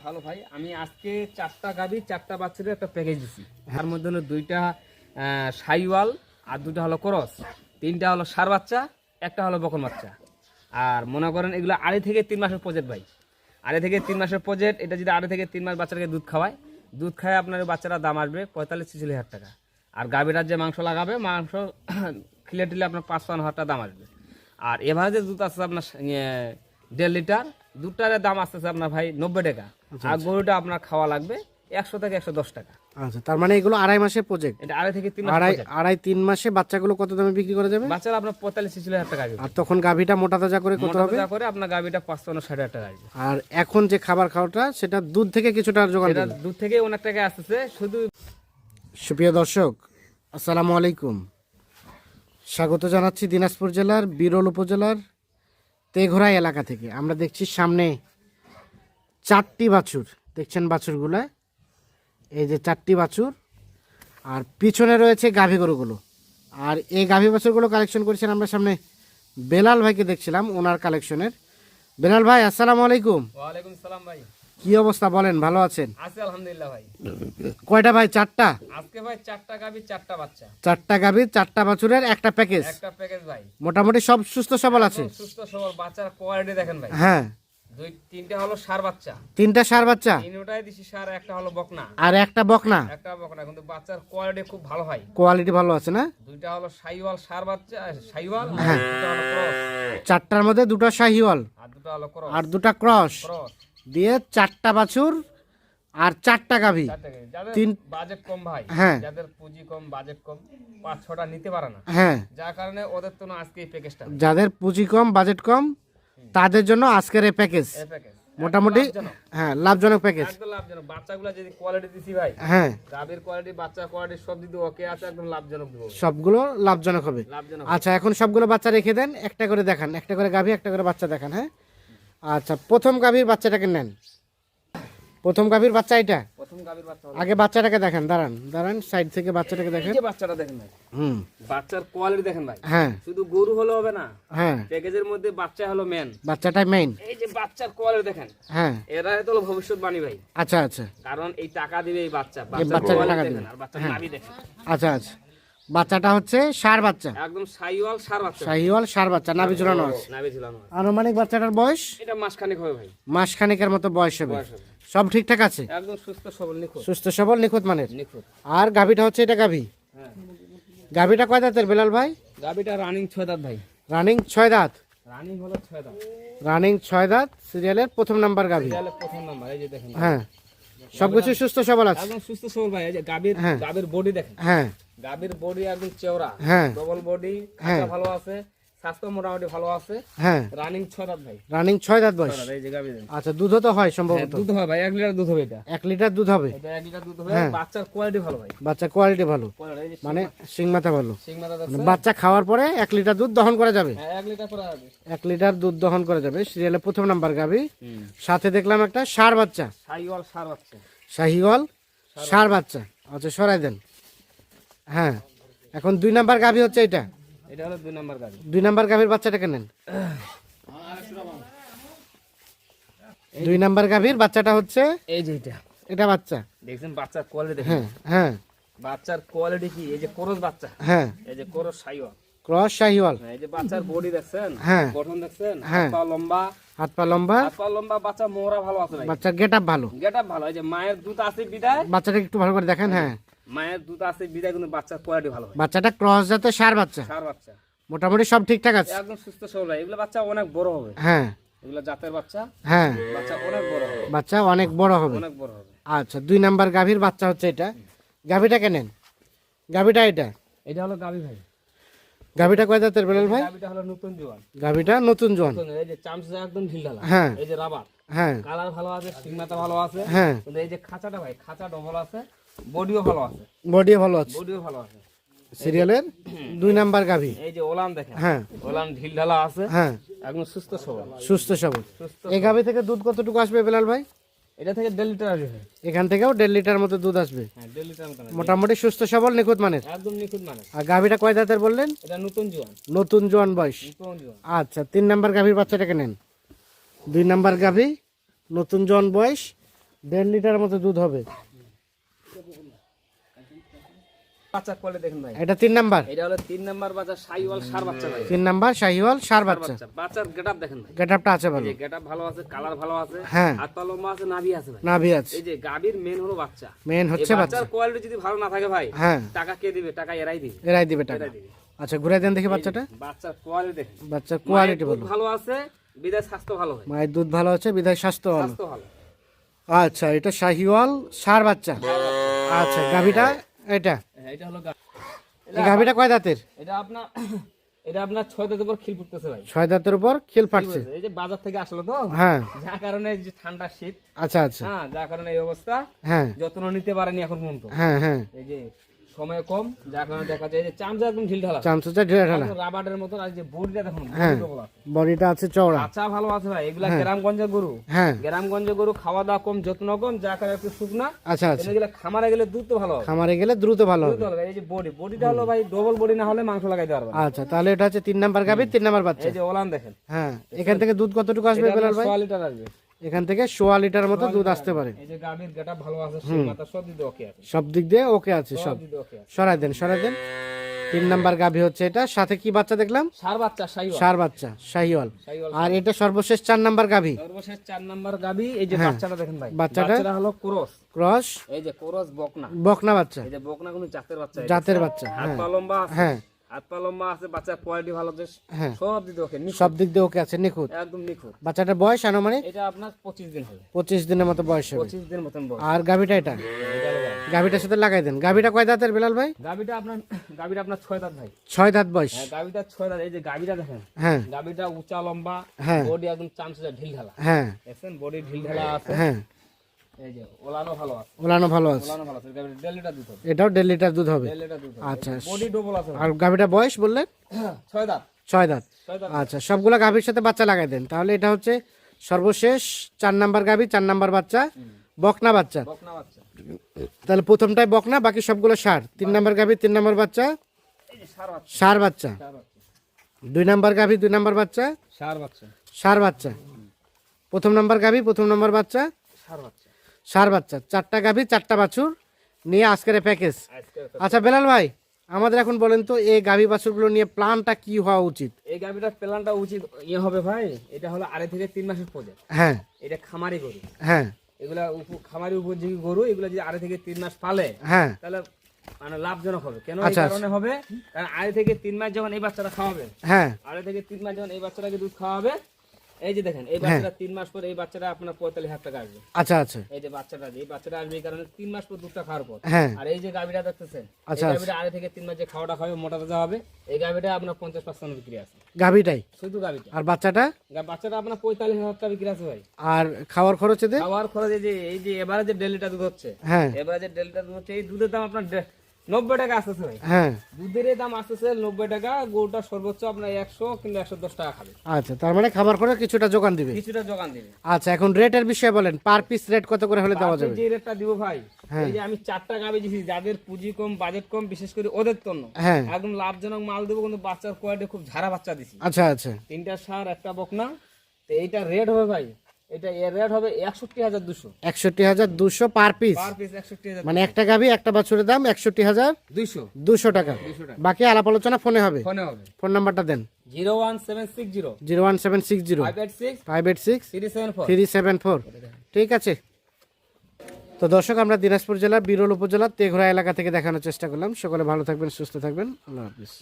ভালো ভাই, আমি আজকে 4টা গাভী 4টা বাচ্চাদের একটা প্যাকেজ দিছি। তার মধ্যে হলো 2টা সাইওয়াল আর 2টা হলো ক্রস, 3টা হলো ষাঁড় বাচ্চা, একটা হলো বকন বাচ্চা। আর মনে করেন এগুলো 2.5 থেকে 3 মাসের প্রজেক্ট ভাই, 2.5 থেকে 3 মাসের প্রজেক্ট। এটা যদি 2.5 থেকে 3 মাস বাচ্চাকে দুধ খাওয়ায়, দুধ খায় আপনার বাচ্চারা দাম আসবে 45-46 হাজার টাকা। আর গাভীটার যে মাংস লাগাবে, মাংস খিলে টিলে আপনার 5-5 হাজার টাকা দাম আসবে। আর এভারেজের দুধ আছে আপনার 1.5 লিটার, দুধটার দাম আসতেছে আপনার ভাই 90 টাকা। আর গরুটা আপনার খাওয়া লাগবে 100 থেকে 110 টাকা। আচ্ছা, তার মানে এগুলো 2.5 মাসের প্রজেক্ট। এটা 2.5 থেকে 3 মাস, 3 মাসে বাচ্চাগুলো কত দামে বিক্রি করা যাবে? বাচ্চারা আপনার 45-46 হাজার টাকা আসবে। আর তখন গাভীটা মোটা তাজা করে কত হবে? মোটা করে আপনার গাভীটা 55-60 হাজার টাকা আসবে। আর এখন যে খাবার খাওয়াটা সেটা দুধ থেকে কিছুটা যোগান এটা দেবে? দুধ থেকে অনেক টাকা আসতেছে। শুধু সুপ্রিয় দর্শক, আসসালামু আলাইকুম, স্বাগত জানাচ্ছি দিনাজপুর জেলার বিরল উপজেলার তেঘরা এলাকা থেকে। আমরা দেখছি সামনে 4টি বাছুর, দেখছেন বাছুরগুলা, এই যে 4টি বাছুর, আর পিছনে রয়েছে গাভী গরুগুলো। আর এই গাভী বাছুরগুলো কালেকশন করেছেন আমরা সামনে বেলাল ভাইকে দেখছিলাম ওনার কালেকশনের। বেলাল ভাই, আসসালামু আলাইকুম। ওয়ালাইকুম সালাম ভাই, কি অবস্থা বলেন, ভালো আছেন? আছি আলহামদুলিল্লাহ ভাই। কয়টা ভাই? 4টা? আজকে ভাই 4টা গাভী 4টা বাচ্চা। 4টা গাভী 4টা বাছুরের একটা প্যাকেজ। একটা প্যাকেজ ভাই, মোটামুটি সব সুস্থ সবল আছে? সুস্থ সবল। বাচ্চার কোয়ালিটি দেখেন ভাই। হ্যাঁ, 3টা হলো ষাঁড় বাচ্চা, 3টা ষাঁড় বাচ্চা, 3টাই দিছি ষাঁড়, একটা হলো বকনা, আর একটা বকনা। একটা বকনা, কিন্তু বাচ্চার কোয়ালিটি খুব ভালো হয়। কোয়ালিটি ভালো আছে না? 2টা হলো সাইওয়াল ষাঁড় বাচ্চা, সাইওয়াল, হ্যাঁ। 2টা হলো ক্রস, 4টার মধ্যে 2টা শাহিওয়াল আর 2টা হলো ক্রস, আর 2টা ক্রস ক্রস। দিয়ে 4টা বাছুর আর 4টা গাভী। যাদের তিন- বাজেট কম ভাই, হ্যাঁ। যাদের পুঁজি কম, বাজেট কম, 5-6টা নিতে পারে না, হ্যাঁ, যার কারণে ওদের তো আজকে এই প্যাকেজটা, যাদের পুঁজি কম বাজেট কম তাদের জন্য আজকের এই প্যাকেজ এই প্যাকেজ মোটামুটি লাভজনক। হ্যাঁ লাভজনক প্যাকেজ। একদম লাভজনক। বাচ্চাগুলো যদি কোয়ালিটি দিছি ভাই, হ্যাঁ, গাভীর কোয়ালিটি, বাচ্চা কোয়ালিটি সব যদি ওকে আছে, একদম লাভজনক দিব, সবগুলো লাভজনক হবে। লাভজনক। আচ্ছা, এখন সবগুলো বাচ্চা রেখে দেন, একটা করে দেখান, একটা করে গাভী একটা করে বাচ্চা দেখান। হ্যাঁ, আচ্ছা, প্রথম গাভীর বাচ্চাটাকে নেন। প্রথম গাভীর বাচ্চা এটা, প্রথম গাভীর বাচ্চা হলো, আগে বাচ্চাটাকে দেখেন, দাঁড়ান দাঁড়ান, সাইড থেকে বাচ্চাটাকে দেখেন। এই যে বাচ্চাটা দেখেন ভাই, হুম, বাচ্চার কোয়ালিটি দেখেন ভাই। হ্যাঁ শুধু গরু হলে হবে না, হ্যাঁ, প্যাকেজের মধ্যে বাচ্চা হলো মেন। বাচ্চাটাই মেইন। এই যে বাচ্চার কোয়ালিটি দেখেন, হ্যাঁ, এরা তো হলো ভবিষ্যৎবাণী ভাই। আচ্ছা আচ্ছা, কারণ এই টাকা দিবে এই বাচ্চা, বাচ্চার বাচ্চার টাকা কোয়ালিটি দিবে। দেখেন, আর বাচ্চার নাভি দেখেন, আচ্ছা আচ্ছা, বাচ্চাটা হচ্ছে ষাঁড় বাচ্চা, একদম সাইওয়াল ষাঁড় বাচ্চা, শাহিওয়াল ষাঁড় বাচ্চা, নাভি ঝুলানো আছে। নাভি ঝুলানো আছে। আনুমানিক বাচ্চাটার বয়স এটা মাসখানেক হবে ভাই, মাসখানেকের মতো বয়স হবে। বয়স হবে। সব ঠিকঠাক আছে, একদম সুস্থ সবল, নিখুঁত সুস্থ সবল, নিখুঁত মানের। নিখুঁত। আর গাভীটা হচ্ছে এটা গাভী। হ্যাঁ, গাভীটা কয় দাঁতের বেলাল ভাই? গাভীটা রানিং 6 দাঁত ভাই, রানিং 6 দাঁত। রানিং হলো 6 দাঁত, রানিং 6 দাঁত, সিরিয়ালের প্রথম নাম্বার গাভী। তাহলে প্রথম নাম্বার। এই যে দেখেন, হ্যাঁ, সবকিছু সুস্থ সবল আছে। একদম সুস্থ সবল ভাই। এই যে গাভীর, হ্যাঁ। গাভীর বডি দেখেন, হ্যাঁ গাভীর বডি একদম চওড়া, হ্যাঁ ডবল বডি, হ্যাঁ। ভালো আছে, স্বাস্থ্য মোটামুটি ভালো আছে। হ্যাঁ, রানিং 6 দাঁত ভাই, রানিং 6 দাঁত বয়স। এই যে গাভী দেখেন। আচ্ছা, দুধও তো হয় হ্যাঁ, সম্ভবত? দুধ হবে ভাই, 1 লিটার দুধ হবে। এটা 1 লিটার দুধ হবে। এটা 1 লিটার দুধ হবে। হ্যাঁ। বাচ্চার কোয়ালিটি ভালো ভাই, বাচ্চা কোয়ালিটি ভালো, কোয়ালিটি, এই যে মানে সিং মাথা ভালো। সিং মাথা মানে আছে। বাচ্চা খাওয়ার পরে 1 লিটার দুধ দহন করা যাবে। হ্যাঁ, 1 লিটার করে হবে। 1 লিটার দুধ দহন করা যাবে। সিরিয়ালের প্রথম নাম্বার গাভী। হুম, সাথে দেখলাম একটা ষাঁড় বাচ্চা, সাইওয়াল ষাঁড় বাচ্চা। শাহিওয়াল ষাঁড় বাচ্চা। আচ্ছা, সরাই দেন। হ্যাঁ, এখন 2 নাম্বার গাভী হচ্ছে এটা। এটা হলো 2 নাম্বার গাভী। 2 নাম্বার গাভীর বাচ্চাটাকে নেন। 2 নাম্বার গাভীর বাচ্চাটা হচ্ছে এই যে এটা এটা বাচ্চা। দেখছেন বাচ্চার কোয়ালিটি দেখেন, হ্যাঁ হ্যাঁ বাচ্চার কোয়ালিটি কি, এই যে কোরস বাচ্চা, হ্যাঁ, এই যে কোরস সাইওয়াল, ক্রস শাহিওয়াল। এই যে বাচ্চার বডি দেখছেন, হ্যাঁ। গঠন দেখছেন, হ্যাঁ। হাত পা লম্বা, হাত পা লম্বা, হাত পা লম্বা, বাচ্চা মোহরা ভালো আছে ভাই, বাচ্চার গেট আপ ভালো। গেটআপ ভালো। এই যে মায়ের দুধ আছে বিদায়, বাচ্চাটাকে একটু ভালো করে দেখেন। হ্যাঁ, মায়ের দুধ আছে বিদায়, কিন্তু বাচ্চার কোয়ালিটি ভালো হয়। বাচ্চাটা ক্রস জাতের ষাঁড় বাচ্চা, ষাঁড় বাচ্চা, মোটামুটি সব ঠিকঠাক আছে। একদম সুস্থ সবল হয়। এগুলো বাচ্চা অনেক বড় হবে, হ্যাঁ এগুলো জাতের বাচ্চা, হ্যাঁ, বাচ্চা অনেক বড় হবে, বাচ্চা অনেক বড় হবে। অনেক বড় হবে। আচ্ছা, 2 নাম্বার গাভীর বাচ্চা হচ্ছে এটা। গাভীটাকে নেন। গাভীটা এটা। এটা হলো গাভী ভাই, গাভীটা কয় দাঁতের বেলাল ভাই? গাভীটা হলো নতুন জোয়ান। গাভীটা নতুন জোয়ান। এই যে চামচা একদম ঢিলঢালা, হ্যাঁ এই যে রাবার, হ্যাঁ কালার ভালো আছে, সিং মাথা ভালো আছে, হ্যাঁ, কিন্তু এই যে খাঁচাটা ভাই, খাঁচা ডবল আছে, বডিও ভালো আছে, বডিও ভালো আছে। বডিও ভালো আছে। সিরিয়ালের 2 নাম্বার গাভী। এই যে ওলান দেখেন, হ্যাঁ ওলান ঢিলঢালা আছে, হ্যাঁ, একদম সুস্থ সবল, সুস্থ সবল। সুস্থ। এই গাভী থেকে দুধ কতটুকু আসবে বেলাল ভাই? এটা থেকে 1.5 লিটার আসবে ভাই। এখান থেকেও 1.5 লিটার মতো দুধ আসবে। হ্যাঁ, 1.5 লিটার মতো আসবে। মোটামুটি সুস্থ সবল, নিখুঁত মানের। একদম নিখুঁত মানে। আর গাভীটা কয় দাঁতের বললেন? এটা নতুন জোয়ান, নতুন জোয়ান বয়স। নতুন জোয়ান। আচ্ছা, 3 নাম্বার গাভীর বাচ্চাটাকে নেন। 2 নাম্বার গাভী, নতুন জোয়ান বয়স, 1.5 লিটার মতো দুধ হবে। বাচ্চা কোয়ালিটি দেখেন ভাই, এটা 3 নাম্বার। এটা হলো 3 নাম্বার বাচ্চা, সাইওয়াল সার বাচ্চা ভাই। 3 নাম্বার শাহিওয়াল সার বাচ্চা। বাচ্চার গেটআপ দেখেন ভাই, গেটআপটা আছে ভালো। এই যে গেটআপ ভালো আছে, কালার ভালো আছে, হ্যাঁ। হাত পা লম্বা আছে, নাভি আছে ভাই। নাভি আছে। এই যে গাভীর মেন হলো বাচ্চা, মেন হচ্ছে এই বাচ্চা। বাচ্চার কোয়ালিটি যদি ভালো না থাকে ভাই, হ্যাঁ, টাকা কে দিবে? টাকা এরাই দিবে, এরাই দিবে টাকা। এরাই দিবে। আচ্ছা, ঘুরে দেন দেখি বাচ্চাটা। বাচ্চার কোয়ালিটি দেখেন, বাচ্চার কোয়ালিটি মায়ের দুধ ভালো। ভালো আছে, বিদায় স্বাস্থ্য ভালো হয়, মায়ের দুধ ভালো আছে, বিধায় স্বাস্থ্য ভালো। স্বাস্থ্য ভালো। আচ্ছা, এটা শাহিওয়াল সার বাচ্চা। আচ্ছা, গাভিটা এটা, হ্যাঁ, এটা হলো এই গাভিটা কয় দাঁতের? এটা আপনার এটা আপনার 6 দাঁতের উপর খিল ফুটতেছে ভাই। 6 দাঁতের উপর খিল ফাটছে। এই যে বাজার থেকে আসলো তো, হ্যাঁ, যার কারণে এই যে ঠান্ডা শীত, আচ্ছা আচ্ছা, হ্যাঁ, যার কারণে এই অবস্থা, হ্যাঁ যত্ন নিতে পারেনি এখন পর্যন্ত। হ্যাঁ হ্যাঁ, এই যে সময় কম, যার কারণে দেখা যায় যে চামচা একদম ঢিল ঢালা, চামচা ঢেলা ঢালা। রাবারের মতন। আর যে বডিটা দেখুন, হ্যাঁ, বডি double আছে। বডিটা আছে চওড়া। আচ্ছা, ভালো আছে ভাই। এগুলা গ্রামগঞ্জের গরু, হ্যাঁ, গ্রামগঞ্জের গরু খাওয়া দাওয়া কম, যত্ন কম, যার কারণে একটু শুকনা। আচ্ছা আচ্ছা, এগুলা খামারে গেলে দুধ তো ভালো হবে, খামারে গেলে দ্রুত ভালো দুধ হবে। ভালো হবে। এই যে বডিটা হলো ভাই ডবল বডি, না হলে মাংস লাগাইতে পারবে না। আচ্ছা, তাহলে এটা হচ্ছে 3 নাম্বার গাভি, 3 নাম্বার বাচ্চা। এই যে ওলান দেখেন, হ্যাঁ, এখান থেকে দুধ কতটুকু আসবে এটা বেলাল ভাই? 100 লিটার আসবে। এখান থেকে 1.5 লিটার মতো দুধ আসতে পারে। এই যে গাভীর গেটআপ ভালো আছে, সেই মাথা সব দিতে ওকে আছে, সব দিক দিয়ে ওকে আছে সব। সব দিতে ওকে আছে। সরাই দেন, সরাই দেন। 3 নাম্বার গাভি হচ্ছে এটা। সাথে কি বাচ্চা দেখলাম? সার বাচ্চা, সাইওয়াল। সার বাচ্চা, শাহিওয়াল। সাইওয়াল। আর এটা সর্বশেষ 4 নাম্বার গাভি। সর্বশেষ 4 নাম্বার গাভী। এই যে বাচ্চাটা দেখেন ভাই, বাচ্চাটা? বাচ্চাটা হলো ক্রস। ক্রস এই যে ক্রস বকনা, বকনা বাচ্চা, এই যে বকনা কোন জাতের বাচ্চা, জাতের বাচ্চা। হাত হ্যাঁ পা লম্বা আছে, হ্যাঁ হাত পা লম্বা আছে, বাচ্চার কোয়ালিটি ভালো আছে, হ্যাঁ, সব দিতে ওকে, নিখুঁত, সব দিক দিয়ে ওকে আছে, নিখুঁত। একদম নিখুঁত। বাচ্চাটার বয়স আনুমানিক এটা আপনার 25 দিন হবে, 25 দিনের মতো বয়স হবে। 25 দিন মতন বয়স। আর গাভিটা এটা, এটা হলো গাভী। গাভিটার সাথে লাগাই দেন। গাভিটা কয় দাঁতের বেলাল ভাই? গাভীটা আপনার 6 দাঁত ভাই। 6 দাঁত বয়স। হ্যাঁ, গাভীটা 6 দাঁত। এই যে গাভীটা দেখেন, হ্যাঁ গাভীটা উঁচা লম্বা, হ্যাঁ বডি একদম চামচা ঢিল ঢালা, হ্যাঁ দেখছেন বডি ঢিল ঢালা আছে। হ্যাঁ, এই যে ওলানো ভালো আছে, ওলানো ভালো আছে। ওলানো ভালো আছে। গাভীর 1.5 লিটার দুধ হবে, এটাও 1.5 লিটার দুধ হবে। 1.5 লিটার দুধ হবে। আচ্ছা, বডি ডবল আছে। আর গাভিটা বয়স বললেন 6 দাঁত, 6 দাঁত। 6 দাঁত। আচ্ছা, সবগুলা গাভির সাথে বাচ্চা লাগাই দেন। তাহলে এটা হচ্ছে সর্বশেষ 4 নাম্বার গাভি, 4 নাম্বার বাচ্চা, বকনা বাচ্চা। বকনা বাচ্চা। তাহলে প্রথমটাই বকনা, বাকি সবগুলো সার। 3 নাম্বার গাভি, 3 নাম্বার বাচ্চা, এই যে সার বাচ্চা, সার বাচ্চা। সার বাচ্চা, 2 নাম্বার গাভি, 2 নাম্বার বাচ্চা, সার বাচ্চা, সার বাচ্চা। প্রথম নাম্বার গাভি, প্রথম নাম্বার বাচ্চা, সার বাচ্চা। সার বাচ্চা। 4টা গাভি, 4টা বাছুর নিয়ে আজকের প্যাকেজ। আজকে আচ্ছা বেলাল ভাই, আমাদের এখন বলেন তো এই গাভি বাছুরগুলো নিয়ে প্ল্যানটা কি হওয়া উচিত? এই গাভীটার প্ল্যানটা উচিত হবে ভাই, এটা হলো 2.5 থেকে 3 মাসের প্রজেক্ট। হ্যাঁ এটা খামারি গরু, হ্যাঁ এগুলা খামারি উপযোগী গরু। এগুলা যদি 2.5 থেকে 3 মাস পালে, হ্যাঁ, তাহলে মানে লাভজনক হবে। কেন এই আচ্ছা, কারণে হবে, কারণ 2.5 থেকে 3 মাস যখন এই বাচ্চাটা খাওয়াবে, হ্যাঁ 2.5 থেকে 3 মাস যখন এই বাচ্চাটাকে দুধ খাওয়াবে, এই যে দেখেন এই বাচ্চাটা 3 মাস পর এই বাচ্চাটা আপনার 45,000 টাকা আসবে। আচ্ছা আচ্ছা, এই যে বাচ্চাটা, এই বাচ্চাটা আসবে এই কারণে 3 মাস পর দুধটা খাওয়ার পর। হ্যাঁ আর এই যে গাভীটা দেখতেছেন, এই আচ্ছা, গাভীটা 2.5 থেকে 3 মাস যে খাওয়াটা খাবে, মোটা তাজা হবে, এই গাভীটা আপনার 50% বিক্রি আছে, গাভিটাই। শুধু গাভীটা। আর বাচ্চাটা? বাচ্চাটা আপনার 45,000 টাকা বিক্রি আছে ভাই। আর খাওয়ার খরচ এতে? খাওয়ার খরচ এই যে এবারে যে 1.5 লিটার দুধ হচ্ছে, হ্যাঁ এবারে যে 1.5 লিটার দুধ হচ্ছে, এই দুধের দাম আপনার 90 টাকা আসতেছে ভাই। হ্যাঁ, দুধের এই দাম আসতেছে 90 টাকা, গরুটা সর্বোচ্চ আপনার 100 কিংবা 110 টাকা খাবে, আচ্ছা, তার মানে খাবার খরচ কিছুটা যোগান দিবে। কিছুটা যোগান দিবে। আচ্ছা, এখন রেটের বিষয়ে বলেন, পার পিস রেট কত করে হলে দেওয়া যাবে? যে রেটটা দিব ভাই, হ্যাঁ। এই যে আমি 4টা গাভী দিছি, যাদের পুঁজি কম, বাজেট কম, বিশেষ করে ওদের জন্য হ্যাঁ, একদম লাভজনক মাল দেবো, কিন্তু বাচ্চার কোয়ালিটি খুব ঝাড়া বাচ্চা দিছি। আচ্ছা আচ্ছা, 3টা সার, 1টা বকনা। তো এইটা রেট হবে ভাই, এটা এর রেট হবে 61,200 61,200 পার পিস। পার পিস, 61,200 মানে একটা গাভি একটা বাছুরের দাম 61,200 টাকা। বাকি আলাপ আলোচনা ফোনে হবে। ফোনে হবে। ফোন নাম্বারটা দেন। 01760 01760 586 586 374। 374। ঠিক আছে। তো দর্শক, আমরা দিনাজপুর জেলার বিরল উপজেলার তেঘরা এলাকা থেকে দেখানোর চেষ্টা করলাম। সকলে ভালো থাকবেন, সুস্থ থাকবেন। আল্লাহ হাফিজ।